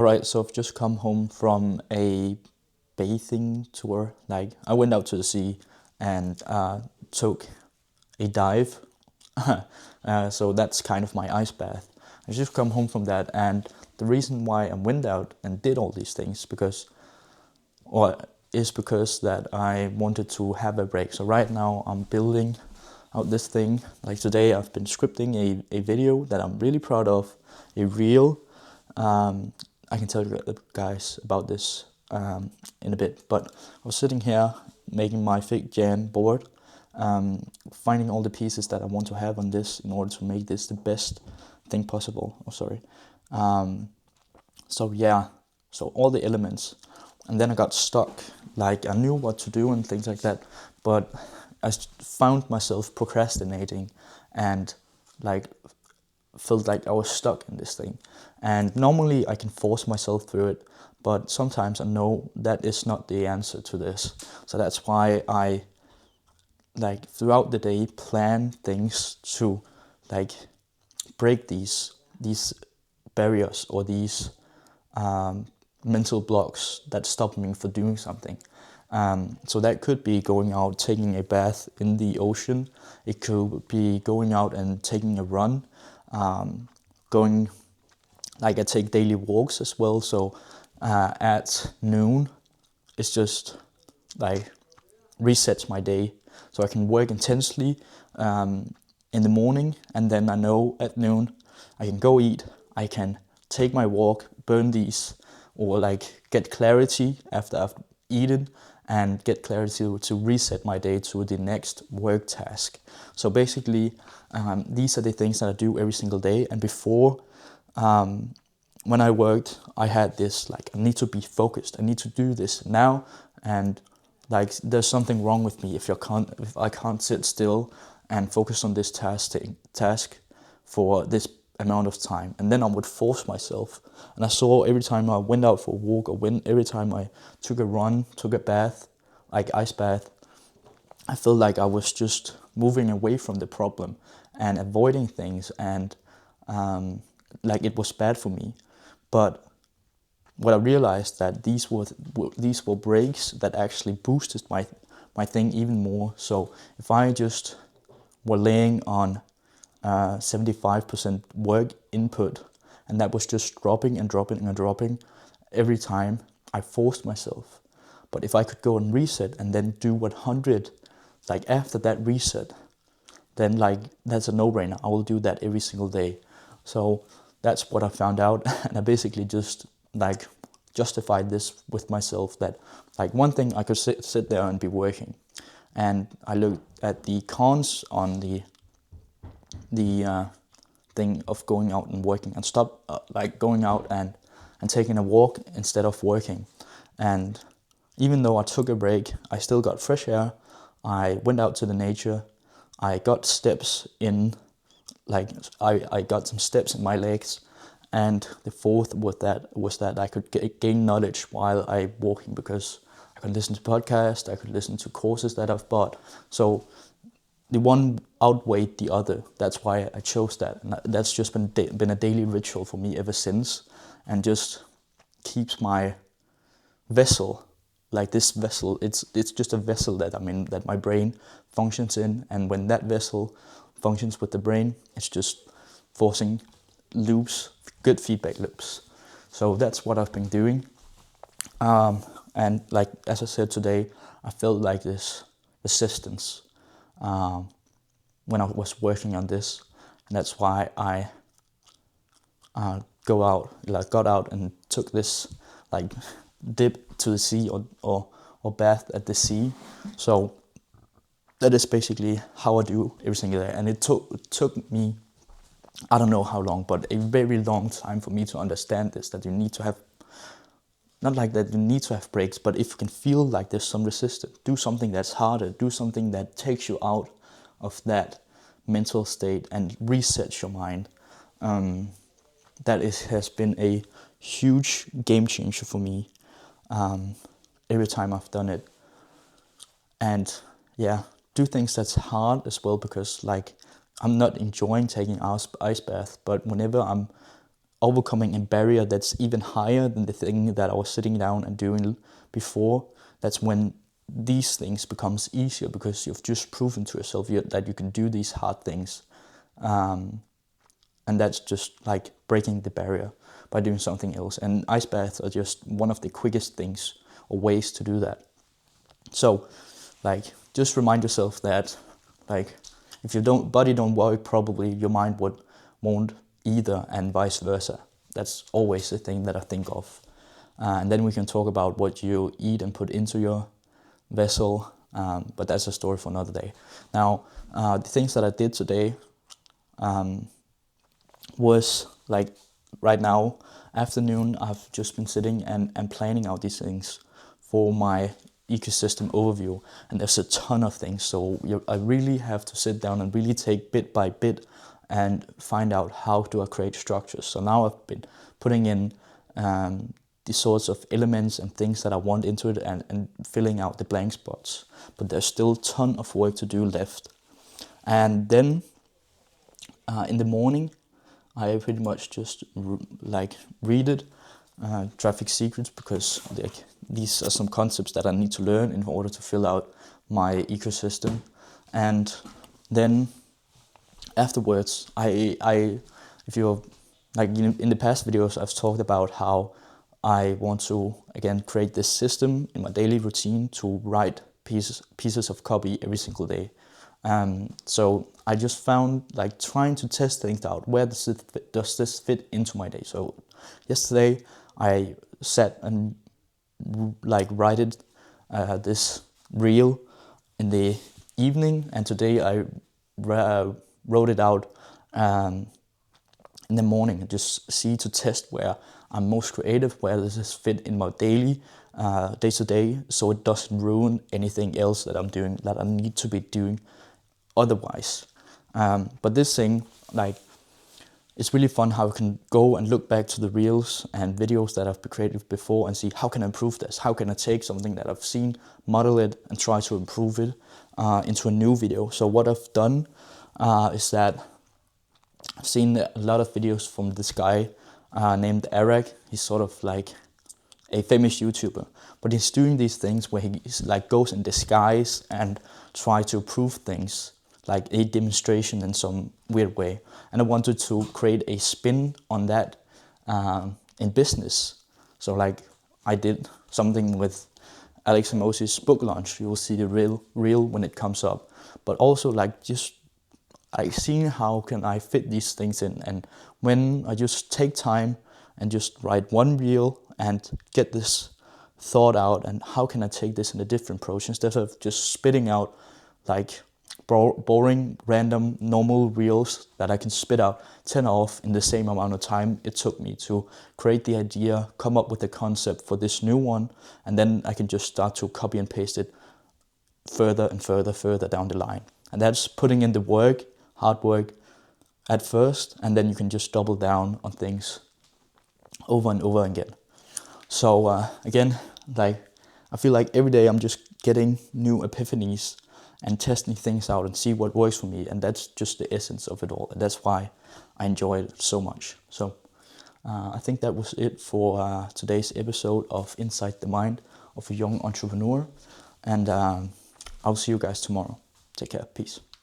Alright, so I've just come home from a bathing tour. Like, I went out to the sea and took a dive. So that's kind of my ice bath. I just come home from that, and the reason why I went out and did all these things is because that I wanted to have a break. So right now I'm building out this thing. Like today I've been scripting a video that I'm really proud of, a reel. I can tell you guys about this in a bit, but I was sitting here making my fig jam board, finding all the pieces that I want to have on this in order to make this the best thing possible. Oh, sorry. So yeah, so all the elements, and then I got stuck. Like, I knew what to do and things like that, but I found myself procrastinating and like felt like I was stuck in this thing. And normally I can force myself through it, but sometimes I know that is not the answer to this. So that's why I, like, throughout the day plan things to like break these barriers or these mental blocks that stop me from doing something. So that could be going out, taking a bath in the ocean. It could be going out and taking a run. Going, like, I take daily walks as well. So at noon, it's just like resets my day. So I can work intensely in the morning, and then I know at noon I can go eat, I can take my walk, burn these, or like get clarity after I've eaten, and get clarity to reset my day to the next work task. So basically, these are the things that I do every single day. And before, when I worked, I had this, like, I need to be focused, I need to do this now, and like there's something wrong with me if I can't sit still and focus on this task for this amount of time. And then I would force myself. And I saw every time I went out for a walk, or every time I took a run, took a bath, like ice bath, I felt like I was just moving away from the problem and avoiding things, and like it was bad for me. But what I realized, that these were breaks that actually boosted my thing even more. So if I just were laying on 75% work input, and that was just dropping and dropping and dropping every time, I forced myself. But if I could go and reset and then do 100, like after that reset, then like that's a no-brainer. I will do that every single day. So that's what I found out, and I basically just like justified this with myself, that like one thing, I could sit there and be working, and I looked at the cons on the thing of going out and working, and stop like going out and taking a walk instead of working. And even though I took a break, I still got fresh air. I went out to the nature. I got steps in, like I got some steps in my legs. And the fourth was that I could gain knowledge while I walking, because I could listen to podcasts, I could listen to courses that I've bought. So the one outweighed the other. That's why I chose that, and that's just been a daily ritual for me ever since, and just keeps my vessel, like this vessel. It's just a vessel that that my brain functions in, and when that vessel functions with the brain, it's just forcing loops, good feedback loops. So that's what I've been doing. And like, as I said today, I felt like this resistance when I was working on this, and that's why I got out and took this like dip to the sea, or bath at the sea. So that is basically how I do every single day, and it took me, I don't know how long, but a very long time for me to understand this, that you need to have, not like that you need to have breaks, but if you can feel like there's some resistance, do something that's harder, do something that takes you out of that mental state and resets your mind. Has been a huge game changer for me every time I've done it. And yeah, do things that's hard as well, because like I'm not enjoying taking ice bath, but whenever I'm overcoming a barrier that's even higher than the thing that I was sitting down and doing before, that's when these things becomes easier, because you've just proven to yourself that you can do these hard things. And that's just like breaking the barrier by doing something else. And ice baths are just one of the quickest things or ways to do that. So, like, just remind yourself that, like, if your body don't work, probably your mind won't either, and vice versa. That's always the thing that I think of. And then we can talk about what you eat and put into your vessel, but that's a story for another day. Now, the things that I did today was like right now, afternoon, I've just been sitting and planning out these things for my ecosystem overview, and there's a ton of things, so I really have to sit down and really take bit by bit and find out how do I create structures. So now I've been putting in the sorts of elements and things that I want into it, and filling out the blank spots, but there's still a ton of work to do left. And then in the morning, I pretty much just read it, Traffic Secrets, because these are some concepts that I need to learn in order to fill out my ecosystem. And then afterwards, if you're like, in the past videos, I've talked about how I want to again create this system in my daily routine to write pieces of copy every single day. So I just found, like, trying to test things out. Where does this fit into my day? So yesterday I sat and write this reel in the evening, and today I wrote it out in the morning, and just to test where I'm most creative, where does this fit in my day to day, so it doesn't ruin anything else that I'm doing, that I need to be doing otherwise. But this thing, it's really fun how I can go and look back to the reels and videos that I've created before and see how can I improve this, how can I take something that I've seen, model it, and try to improve it into a new video. So what I've done is that I've seen a lot of videos from this guy named Arak. He's sort of like a famous YouTuber, but he's doing these things where he goes in disguise and try to prove things, like a demonstration in some weird way. And I wanted to create a spin on that in business. So I did something with Alex Hermosi's book launch. You will see the reel when it comes up. But also just seeing how can I fit these things in. And when I just take time and just write one reel and get this thought out, and how can I take this in a different approach instead of just spitting out boring, random, normal reels that I can spit out 10 off in the same amount of time it took me to create the idea, come up with the concept for this new one, and then I can just start to copy and paste it further and further down the line. And that's putting in the work, hard work at first, and then you can just double down on things over and over again. So again, I feel like every day I'm just getting new epiphanies and testing things out and see what works for me, and that's just the essence of it all, and that's why I enjoy it so much. So I think that was it for today's episode of Inside the Mind of a Young Entrepreneur, and I'll see you guys tomorrow. Take care. Peace.